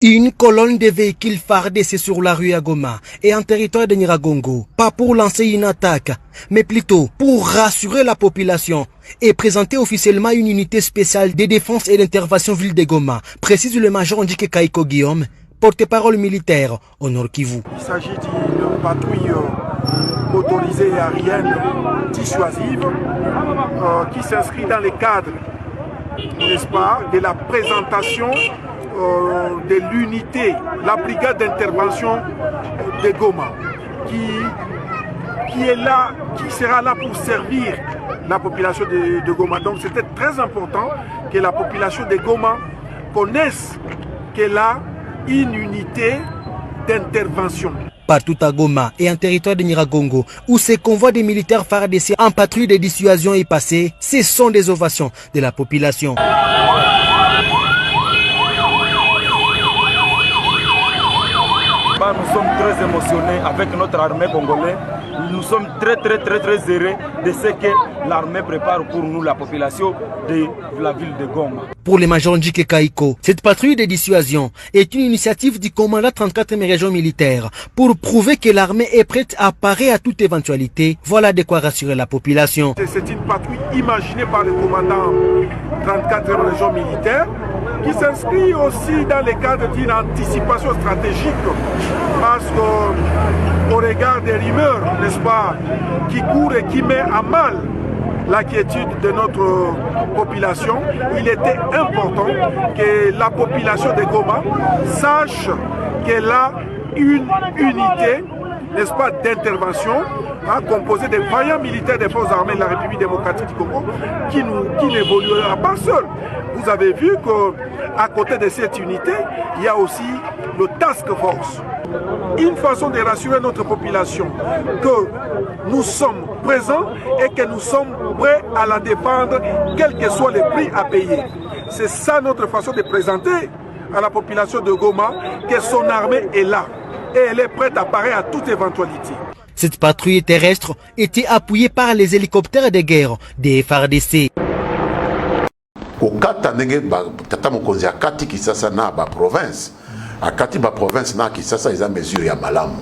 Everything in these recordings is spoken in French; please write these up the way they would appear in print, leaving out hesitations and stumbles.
Une colonne de véhicules FARDC sur la rue à Goma et en territoire de Nyiragongo, pas pour lancer une attaque, mais plutôt pour rassurer la population et présenter officiellement une unité spéciale de défense et d'intervention ville de Goma, précise le major Ndike Kaiko Guillaume, porte-parole militaire au Nord Kivu. Il s'agit d'une patrouille motorisée aérienne dissuasive qui s'inscrit dans les cadres, n'est-ce pas, de la présentation de l'unité, la brigade d'intervention de Goma, qui est là, qui sera là pour servir la population de Goma. Donc c'était très important que la population de Goma connaisse qu'elle a une unité d'intervention. Partout à Goma et en territoire de Nyiragongo, où ces convois des militaires FARDC en patrouille de dissuasion est passé, ce sont des ovations de la population. Nous sommes très émotionnés avec notre armée congolaise. Nous sommes très heureux de ce que l'armée prépare pour nous, la population de la ville de Goma. Pour le major Ndike Kaiko, cette patrouille de dissuasion est une initiative du commandant 34e région militaire pour prouver que l'armée est prête à parer à toute éventualité. Voilà de quoi rassurer la population. C'est une patrouille imaginée par le commandant 34e région militaire qui s'inscrit aussi dans le cadre d'une anticipation stratégique parce qu'au regard des rumeurs, n'est-ce pas, qui courent et qui met à mal l'inquiétude de notre population, il était important que la population de Goma sache qu'elle a une unité, n'est-ce pas, d'intervention composée de vaillants militaires des forces armées de la République démocratique du Congo qui n'évoluera pas seul. Vous avez vu qu'à côté de cette unité, il y a aussi le task force. Une façon de rassurer notre population que nous sommes présents et que nous sommes prêts à la défendre, quel que soit le prix à payer. C'est ça notre façon de présenter à la population de Goma que son armée est là et elle est prête à parer à toute éventualité. Cette patrouille terrestre était appuyée par les hélicoptères de guerre des FARDC. Okata ndenge tata mokonzi akati Kisasa na ba province akati ba province na Kisasa eza mesure ya malamu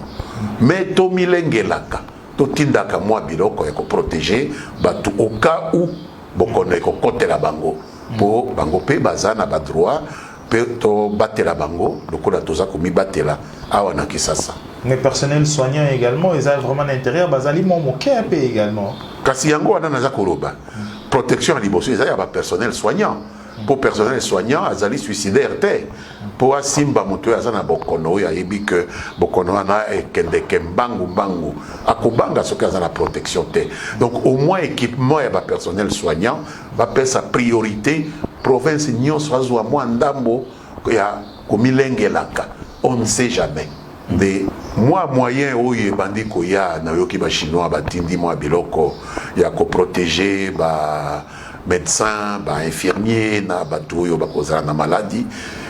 mais to milengelaka to tindaka mwa biloko ya ko protéger batu au cas où bokono ko kotela bango po bango pe bazana ba droit pe to batela bango lokola toza ko mi batela awa na Kisasa. Mais personnel soignant également, ils ont vraiment l'intérieur, bazali mon moqué un peu également. Kasi yango wana naza koloba. Protection à liboso, il y a personnel soignant. Pour personnel soignant, azali suicidaire te. Pour Simba Mutu azana bokono ya yebi que bokono na ekende kembangu bangu. Akobanga soki azana protection te. Donc au moins équipement ya personnel soignant va faire sa priorité province nyonso azwa mwa ndambo ya komilengelaka. On ne sait jamais. De moi moyen oye bandi ko ya na yoki ba chinois ba tindi moi biloko ya ko protéger ba médecin ba infirmier na ba tuyo ba kozala na maladie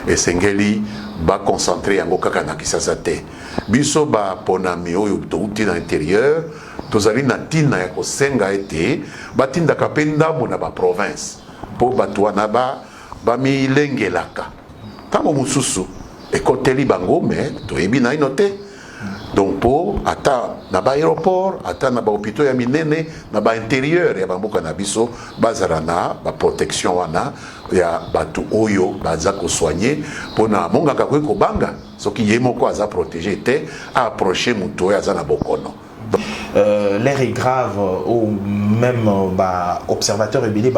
et sengeli ba concentrer yango kaka na Kisasa te biso ba ponami oyo touti na intérieur tozali na tina ya ko senga ete batinda kapenda na ba province po batwa na ba milengelaka tango mususu et koteli bango mais toyebi na inote donc pour ata na ba aéroport ata na ba hôpitaux ya minene na ba intérieur ya bamboka na biso bazara na ba protection wana ya batu oyo baza ko soigner pona mongaka ko banga soki yemoko aza protéger te a approcher muto ya za na bokono. L'air est grave ou même observateur ébélé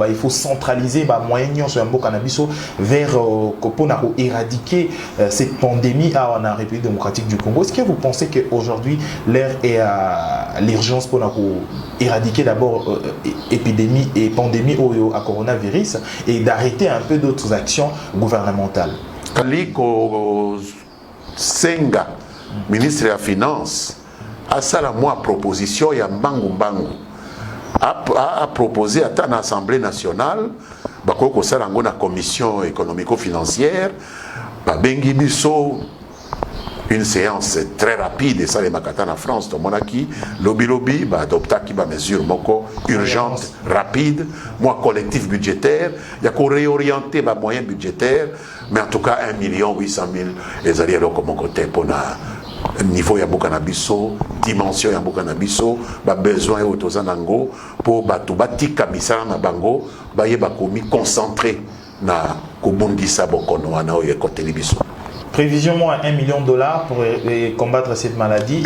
il faut centraliser moyens sur un beau cannabis vers pour éradiquer cette pandémie en République démocratique du Congo. Est-ce que vous pensez qu'aujourd'hui l'air est à l'urgence pour éradiquer d'abord épidémie et pandémie à coronavirus et d'arrêter un peu d'autres actions gouvernementales? Kaliko Senga, ministre de la Finance, a sala moi proposition ya mbangu a proposé à l'Assemblée nationale bakoko sala ngo na commission économico-financière ba bengi biso une séance très rapide et ça les makatan en France to monaki lobby ba adopta qui ba mesure moko urgente rapide moi collectif budgétaire il y a qu'on réorienter ba moyens budgétaires mais en tout cas 1 800 000 les alliés comme côté pour na niveau ya boka na biso dimension ya boka na biso ba besoin autozanango pour ba to batika misala na bango ba yeba komi concentré na kobundisa bokono wana oye côté biso. Prévision moi $1 million pour combattre cette maladie.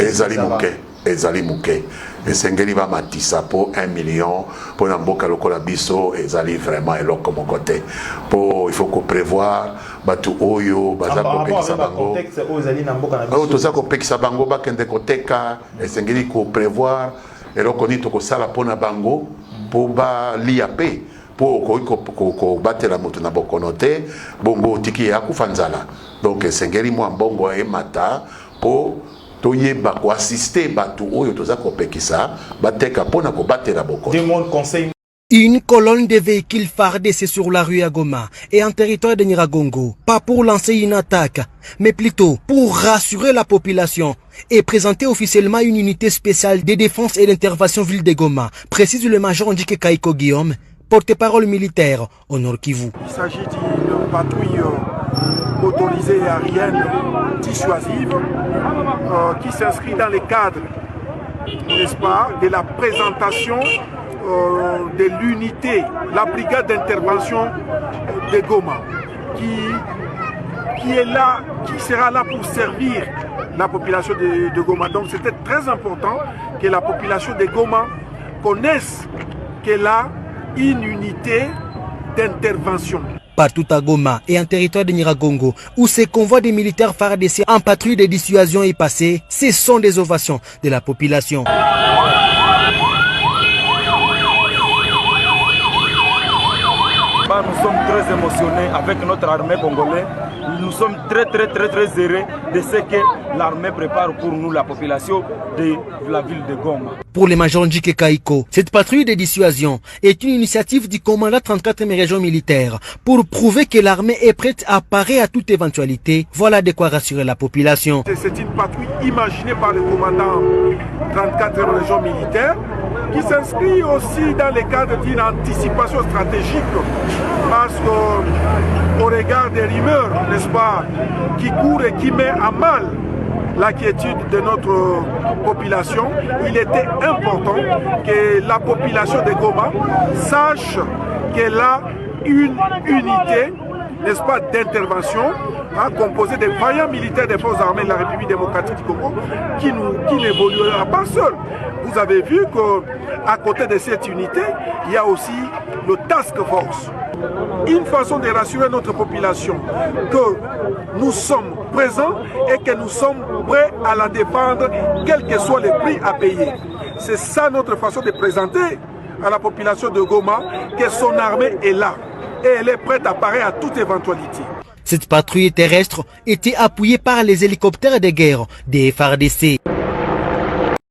Ezali mouké. Et Sengeli va matissa pour 1 million pour n'amboka lokola biso ezali vraiment eloko comme côté. Pour il faut qu'on prévoir batu oyo baza ko pekisa bango. Contexte ezali n'amboka na biso. Oh toza ko pekisa bango ba kende koteka et Sengeli ko prévoir eloko ni to ko sala pona bango pour ba liape. Pour ko batela moto na bokonote bongo tiki ya kufanzala donc sengeli mo mbongo e mata po toyeba ko assister batu oyo toza ko pekisa bateka pona ko batela bokono. Demande conseil. Une colonne de véhicules fardés sur la rue à Goma et en territoire de Nyiragongo, pas pour lancer une attaque, mais plutôt pour rassurer la population et présenter officiellement une unité spéciale de défense et d'intervention ville de Goma, précise le major Ndike Kaiko Guillaume, porte-parole militaire au Nord Kivu. Il s'agit d'une patrouille motorisée aérienne dissuasive qui s'inscrit dans le cadre, n'est-ce pas, de la présentation de l'unité, la brigade d'intervention de Goma, qui est là, qui sera là pour servir la population de Goma. Donc c'était très important que la population de Goma connaisse qu'elle a une unité d'intervention. Partout à Goma et en territoire de Nyiragongo, où ces convois de militaires FARDC en patrouille de dissuasion est passé, ce sont des ovations de la population. Nous sommes très émotionnés avec notre armée congolaise. Nous sommes très heureux de ce que l'armée prépare pour nous, la population de la ville de Goma. Pour le major Ndike Kaiko, cette patrouille de dissuasion est une initiative du commandant 34e région militaire pour prouver que l'armée est prête à parer à toute éventualité. Voilà de quoi rassurer la population. C'est une patrouille imaginée par le commandant 34e région militaire qui s'inscrit aussi dans le cadre d'une anticipation stratégique parce qu'au regard des rumeurs, n'est-ce pas, qui courent et qui met à mal la quiétude de notre population, il était important que la population de Goma sache qu'elle a une unité, n'est-ce pas, d'intervention composée de vaillants militaires des forces armées de la République démocratique du Congo qui n'évoluera pas seul. Vous avez vu qu'à côté de cette unité, il y a aussi le task force. Une façon de rassurer notre population que nous sommes présents et que nous sommes prêts à la défendre, quel que soit le prix à payer. C'est ça notre façon de présenter à la population de Goma que son armée est là et elle est prête à parer à toute éventualité. Cette patrouille terrestre était appuyée par les hélicoptères de guerre des FARDC.